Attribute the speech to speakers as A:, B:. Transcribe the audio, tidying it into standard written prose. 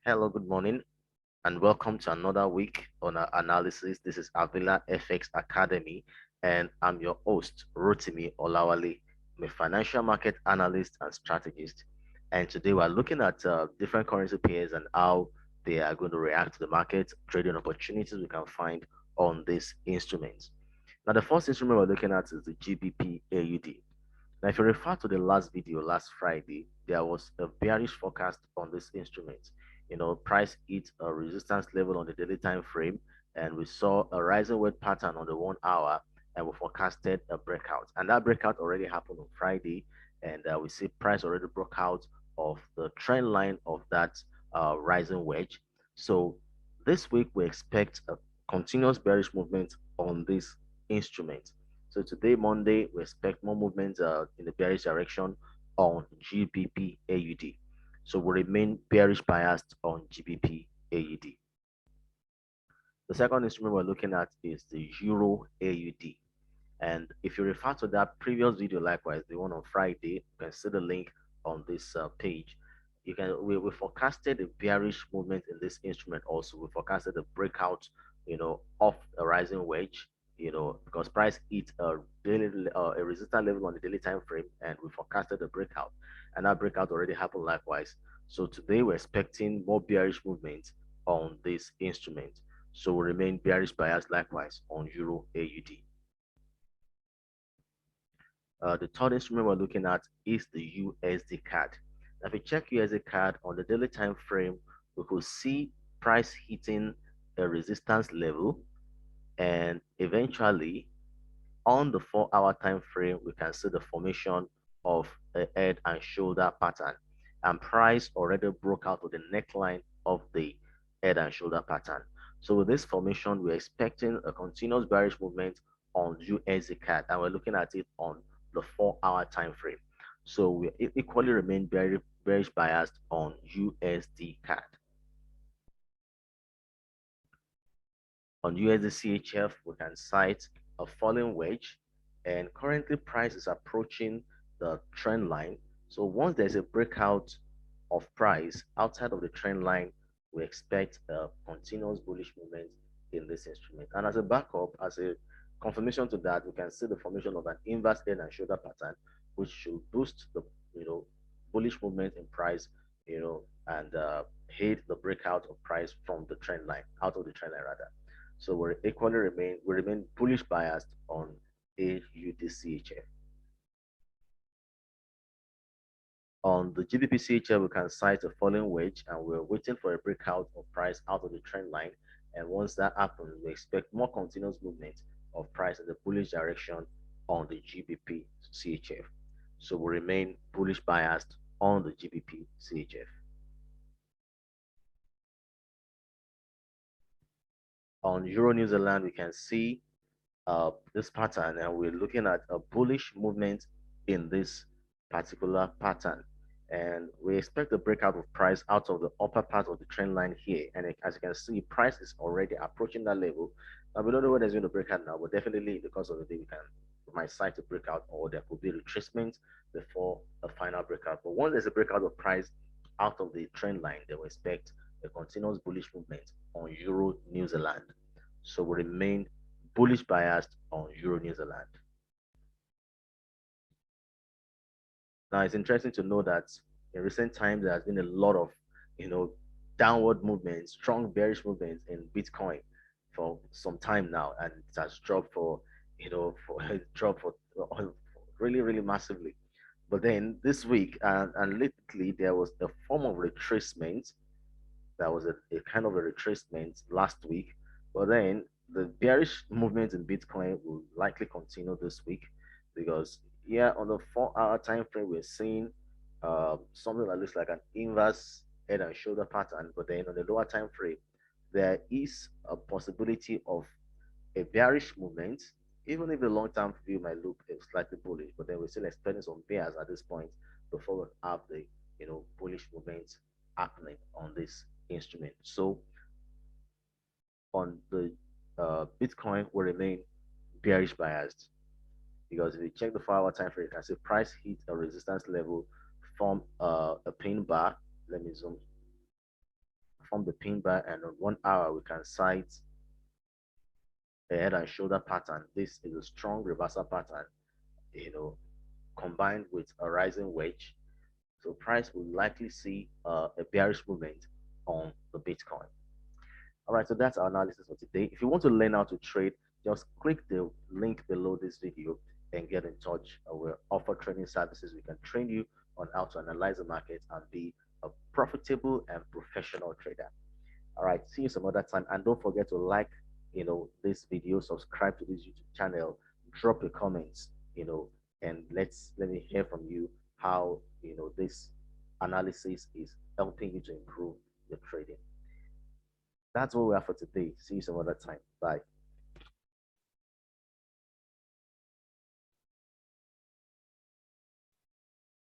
A: Hello, good morning, and welcome to another week on our analysis. This is Avila FX Academy, and I'm your host, Rotimi Olawale. I'm a financial market analyst and strategist. And today we're looking at different currency pairs and how they are going to react to the market, trading opportunities we can find on these instruments. Now, the first instrument we're looking at is the GBP AUD. Now, if you refer to the last video last Friday, there was a bearish forecast on this instrument. Price hit a resistance level on the daily time frame, and we saw a rising wave pattern on the 1 hour, and we forecasted a breakout. And that breakout already happened on Friday, and we see price already broke out of the trend line of that rising wedge. So this week we expect a continuous bearish movement on this instrument. So today, Monday, we expect more movement in the bearish direction on GBP AUD. So we remain bearish biased on GBP AUD. The second instrument we're looking at is the Euro AUD. And if you refer to that previous video, likewise, the one on Friday, you can see the link on this page. We forecasted a bearish movement in this instrument also. We forecasted a breakout, off a rising wedge, because price hit a resistance level on the daily time frame, and we forecasted a breakout, and that breakout already happened likewise. So today we're expecting more bearish movement on this instrument. So we remain bearish bias likewise on Euro AUD. The third instrument we're looking at is the USD card. Now, if you check USD card on the daily time frame, we could see price hitting a resistance level, and eventually on the 4 hour time frame, we can see the formation of a head and shoulder pattern, and price already broke out of the neckline of the head and shoulder pattern. So with this formation, we're expecting a continuous bearish movement on USD card, and we're looking at it on the 4 hour time frame. So we equally remain bearish biased on USD card. On USD CHF, we can cite a falling wedge, and currently price is approaching the trend line. So once there's a breakout of price outside of the trend line, we expect a continuous bullish movement in this instrument. And as a backup, as a confirmation to that, we can see the formation of an inverse head and shoulder pattern, which should boost the bullish movement in price, and hit the breakout of price from the trend line, out of the trend line rather. So we remain bullish biased on AUDCHF. On the GBP we can cite a falling wedge, and we're waiting for a breakout of price out of the trend line. And once that happens, we expect more continuous movement of price in the bullish direction on the GBP CHF. So we remain bullish biased on the GBP CHF. On Euro New Zealand, we can see this pattern, and we're looking at a bullish movement in this particular pattern, and we expect the breakout of price out of the upper part of the trend line here. And as you can see, price is already approaching that level. Now we don't know whether it's going to break out now, but definitely in the course of the day we might cite a breakout, or there could be retracement before a final breakout. But once there's a breakout of price out of the trend line, then we expect a continuous bullish movement on Euro New Zealand. So we remain bullish biased on Euro New Zealand. Now, it's interesting to know that in recent times there has been a lot of, you know, downward movements, strong bearish movements in Bitcoin for some time now, and it has dropped dropped for really, really massively. But then this week and lately, there was a form of retracement. That was a kind of a retracement last week. But then the bearish movement in Bitcoin will likely continue this week, because yeah, on the 4 hour time frame, we're seeing something that looks like an inverse head and shoulder pattern. But then on the lower time frame, there is a possibility of a bearish movement, even if the long-term view might look slightly bullish. But then we're still expecting some bears at this point before we have the bullish movement happening on this instrument. So on the Bitcoin will remain bearish biased, because if you check the 4 hour time frame, you can see price hit a resistance level from a pin bar. Let me zoom. form the pin bar, and on 1 hour we can sight a head and shoulder pattern. This is a strong reversal pattern, you know, combined with a rising wedge. So price will likely see a bearish movement on the Bitcoin. All right, so that's our analysis for today. If you want to learn how to trade, just click the link below this video and get in touch. We offer training services. We can train you on how to analyze the market and be a profitable and professional trader. All right, see you some other time. And don't forget to like, this video, subscribe to this YouTube channel, drop your comments, and let me hear from you how, this analysis is helping you to improve your trading. That's all we have for today. See you some other time. Bye.